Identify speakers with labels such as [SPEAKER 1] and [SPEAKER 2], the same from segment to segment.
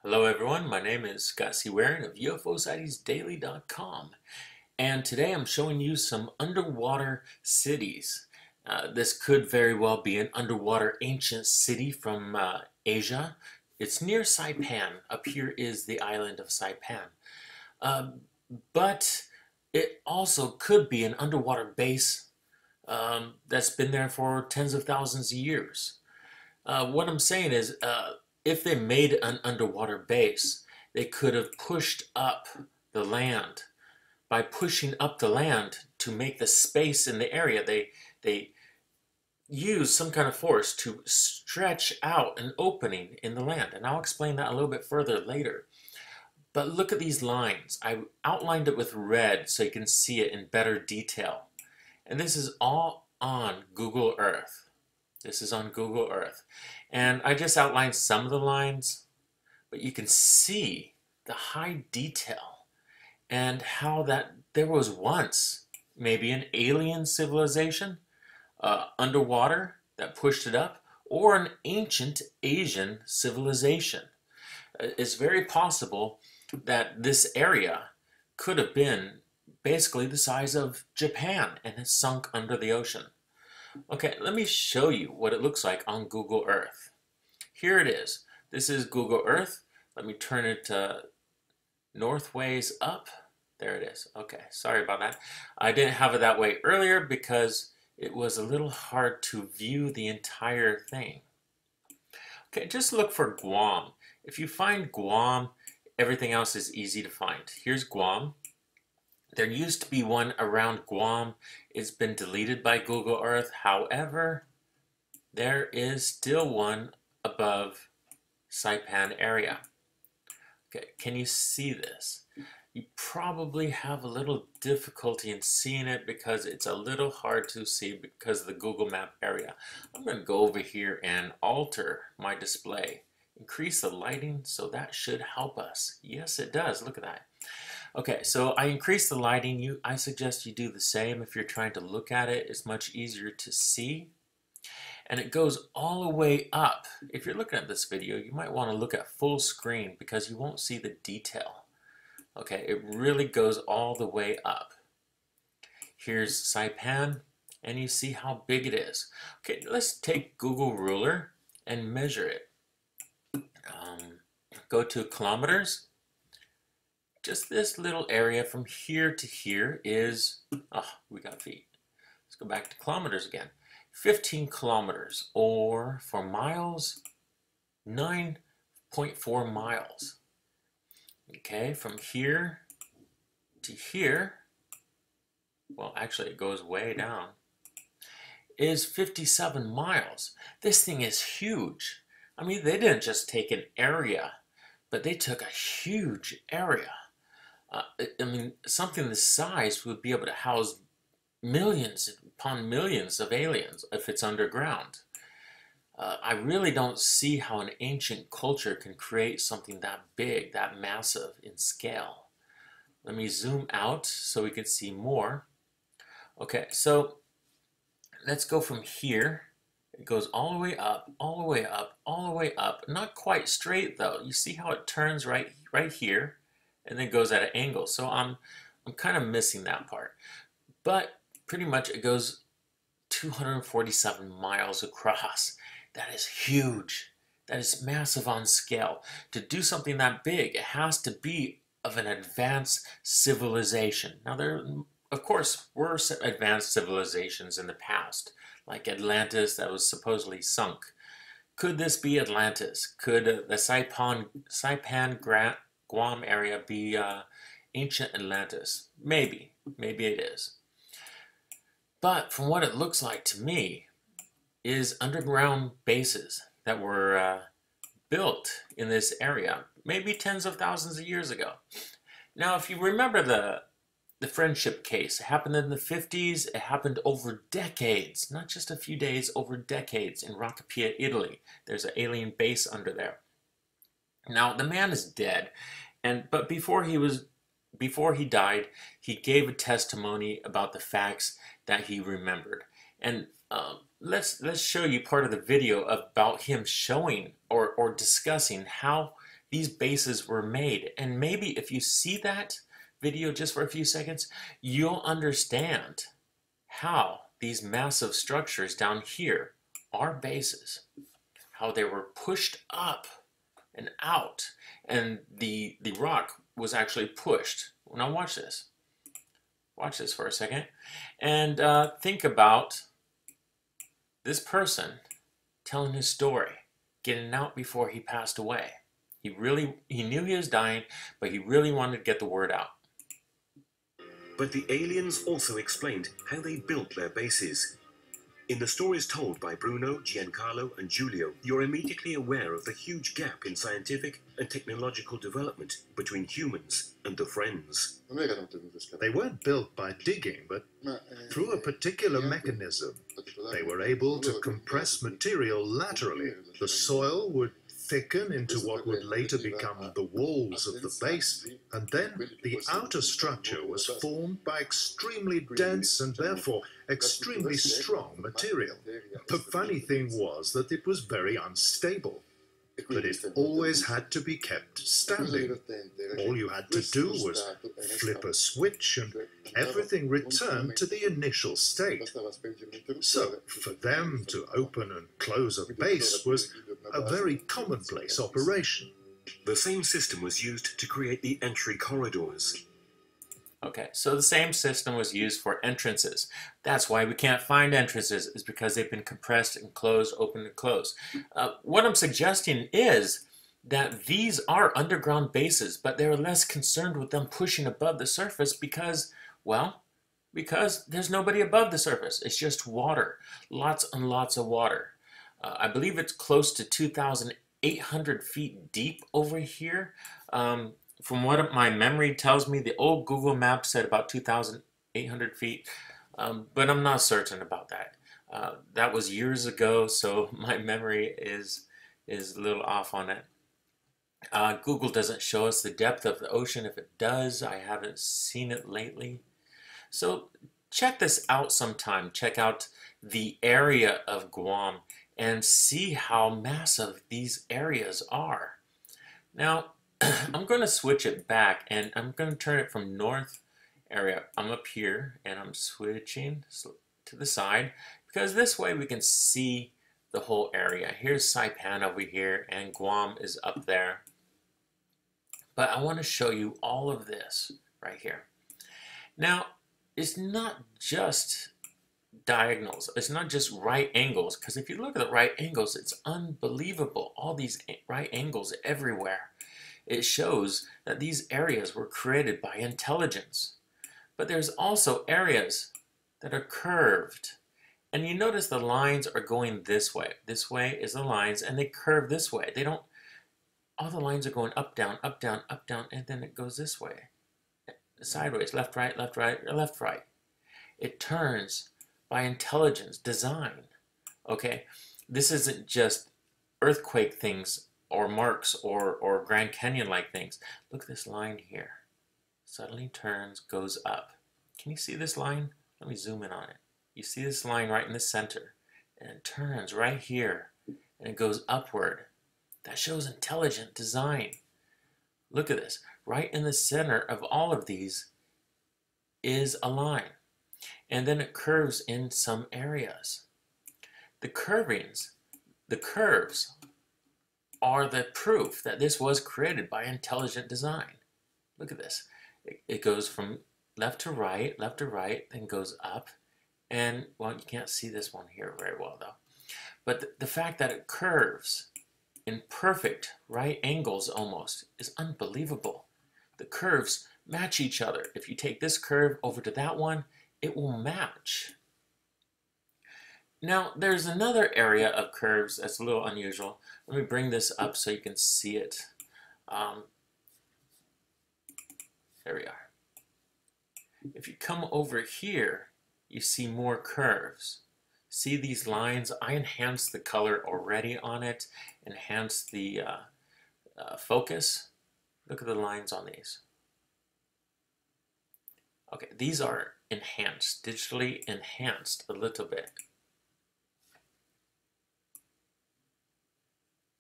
[SPEAKER 1] Hello everyone, my name is Scott C. Waring of UFOsightsDaily.com, and today I'm showing you some underwater cities. This could very well be an underwater ancient city from Asia. It's near Saipan. Up here is the island of Saipan. Uh, but it also could be an underwater base that's been there for tens of thousands of years. What I'm saying is, if they made an underwater base, they could have pushed up the land. By pushing up the land to make the space in the area, they use some kind of force to stretch out an opening in the land. And I'll explain that a little bit further later. But look at these lines. I outlined it with red so you can see it in better detail. And this is all on Google Earth. This is on Google Earth. And I just outlined some of the lines, but you can see the high detail and how that there was once maybe an alien civilization underwater that pushed it up, or an ancient Asian civilization. It's very possible that this area could have been basically the size of Japan and has sunk under the ocean. Okay, let me show you what it looks like on Google Earth. Here it is. This is Google Earth. Let me turn it northways up. There it is. Okay, sorry about that. I didn't have it that way earlier because it was a little hard to view the entire thing. Okay, just look for Guam. If you find Guam, everything else is easy to find. Here's Guam. There used to be one around Guam. It's been deleted by Google Earth. However, there is still one above Saipan area. Okay, can you see this? You probably have a little difficulty in seeing it because it's a little hard to see because of the Google Map area. I'm going to go over here and alter my display. Increase the lighting, so that should help us. Yes, it does. Look at that. Okay, so I increased the lighting. I suggest you do the same if you're trying to look at it. It's much easier to see. And it goes all the way up. If you're looking at this video, you might want to look at full screen because you won't see the detail. Okay, it really goes all the way up. Here's Saipan, and you see how big it is. Okay, let's take Google Ruler and measure it. Go to kilometers. Just this little area from here to here is, we got feet. Let's go back to kilometers again. 15 kilometers, or for miles, 9.4 miles. Okay, from here to here, well, actually it goes way down, is 57 miles. This thing is huge. I mean, they didn't just take an area, but they took a huge area. I mean, something this size would be able to house millions upon millions of aliens if it's underground. I really don't see how an ancient culture can create something that big, that massive in scale. Let me zoom out so we can see more. Okay, so let's go from here. It goes all the way up, all the way up, all the way up. Not quite straight though. You see how it turns right here, and then goes at an angle. So I'm kind of missing that part. But pretty much it goes 247 miles across. That is huge. That is massive on scale. To do something that big, it has to be of an advanced civilization. Now there, of course, were advanced civilizations in the past, like Atlantis that was supposedly sunk. Could this be Atlantis? Could the Saipan Guam area be ancient Atlantis? Maybe. Maybe it is. But from what it looks like to me is underground bases that were built in this area, maybe tens of thousands of years ago. Now, if you remember the friendship case, it happened in the 50s. It happened over decades, not just a few days, over decades in Roccapia, Italy. There's an alien base under there. Now, the man is dead, but before he died, he gave a testimony about the facts that he remembered. And let's show you part of the video about him showing or discussing how these bases were made. And maybe if you see that video just for a few seconds, you'll understand how these massive structures down here are bases, how they were pushed up and out, and the rock was actually pushed. Now watch this. Watch this for a second, and think about this person telling his story, getting out before he passed away. He knew he was dying, but he really wanted to get the word out.
[SPEAKER 2] But the aliens also explained how they built their bases. In the stories told by Bruno, Giancarlo, and Giulio, you're immediately aware of the huge gap in scientific and technological development between humans and the Friends.
[SPEAKER 3] They weren't built by digging, but through a particular mechanism. They were able to compress material laterally. The soil would thicken into what would later become the walls of the base, and then the outer structure was formed by extremely dense and therefore extremely strong material. The funny thing was that it was very unstable, but it always had to be kept standing. All you had to do was flip a switch and everything returned to the initial state. So, for them to open and close a base was a very commonplace operation.
[SPEAKER 2] The same system was used to create the entry corridors.
[SPEAKER 1] Okay, so the same system was used for entrances. That's why we can't find entrances, is because they've been compressed and closed, open and closed. What I'm suggesting is that these are underground bases, but they're less concerned with them pushing above the surface because, well, because there's nobody above the surface. It's just water, lots and lots of water. I believe it's close to 2,800 feet deep over here. From what my memory tells me, the old Google Maps said about 2,800 feet, but I'm not certain about that. That was years ago, so my memory is a little off on it. Google doesn't show us the depth of the ocean. If it does, I haven't seen it lately. So check this out sometime. Check out the area of Guam and see how massive these areas are. Now, I'm going to switch it back and I'm going to turn it from north area. I'm up here and I'm switching to the side because this way we can see the whole area. Here's Saipan over here and Guam is up there. But I want to show you all of this right here. Now, it's not just diagonals. It's not just right angles, because if you look at the right angles, it's unbelievable. All these right angles everywhere. It shows that these areas were created by intelligence. But there's also areas that are curved. And you notice the lines are going this way. This way is the lines, and they curve this way. They don't, all the lines are going up, down, and then it goes this way. Sideways, left, right, or left, right. It turns by intelligence, design. Okay, this isn't just earthquake things or marks or Grand Canyon-like things. Look at this line here. Suddenly turns, goes up. Can you see this line? Let me zoom in on it. You see this line right in the center, and it turns right here, and it goes upward. That shows intelligent design. Look at this. Right in the center of all of these is a line. And then it curves in some areas. The curves are the proof that this was created by intelligent design. Look at this. It goes from left to right, then goes up. And, well, you can't see this one here very well, though. But the fact that it curves in perfect right angles almost is unbelievable. The curves match each other. If you take this curve over to that one, it will match. Now, there's another area of curves that's a little unusual. Let me bring this up so you can see it. There we are. If you come over here, you see more curves. See these lines? I enhanced the color already on it, enhanced the focus. Look at the lines on these. Okay, these are enhanced, digitally enhanced a little bit.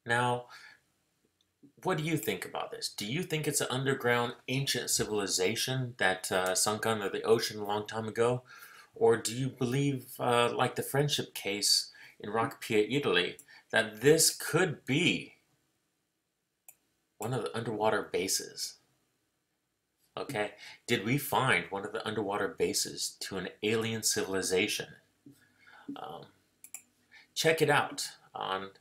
[SPEAKER 1] Now, what do you think about this? Do you think it's an underground ancient civilization that sunk under the ocean a long time ago? Or do you believe, like the Friendship case in Rock Pia, Italy, that this could be one of the underwater bases? Okay, did we find one of the underwater bases to an alien civilization? Check it out on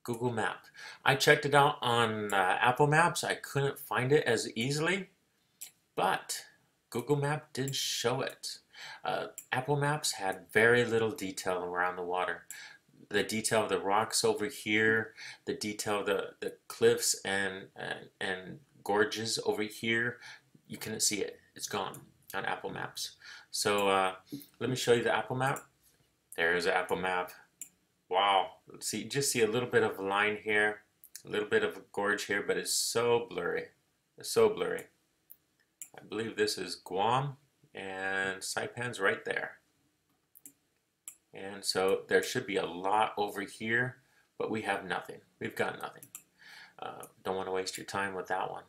[SPEAKER 1] Google Map. I checked it out on Apple Maps. I couldn't find it as easily, but Google Map did show it. Apple Maps had very little detail around the water. The detail of the rocks over here, the detail of the cliffs and gorges over here, you couldn't see it. It's gone on Apple Maps. So let me show you the Apple Map. There's the Apple Map. Wow, see, just see a little bit of a line here, a little bit of a gorge here, but it's so blurry. It's so blurry. I believe this is Guam, and Saipan's right there. And so there should be a lot over here, but we have nothing. We've got nothing. Don't want to waste your time with that one.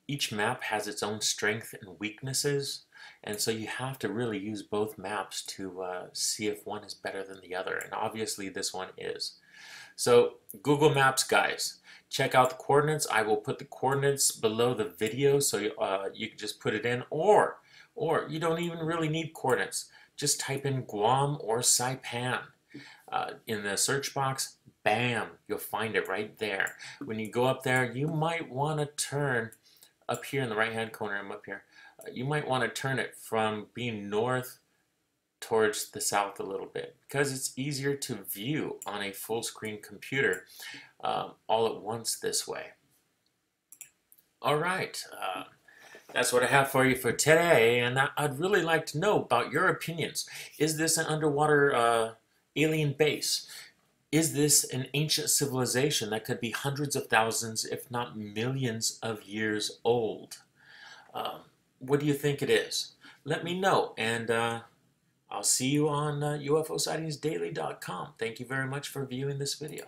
[SPEAKER 1] Each map has its own strengths and weaknesses, and so you have to really use both maps to see if one is better than the other, and obviously this one is. So Google Maps, guys, check out the coordinates. I will put the coordinates below the video so you can just put it in, or you don't even really need coordinates. Just type in Guam or Saipan in the search box. Bam, you'll find it right there. When you go up there, you might want to turn up here in the right hand corner. I'm up here. You might want to turn it from being north towards the south a little bit, because it's easier to view on a full screen computer all at once this way. All right, that's what I have for you for today, and I'd really like to know about your opinions. Is this an underwater alien base? Is this an ancient civilization that could be hundreds of thousands, if not millions of years old? What do you think it is? Let me know, and I'll see you on UFOSightingsDaily.com. Thank you very much for viewing this video.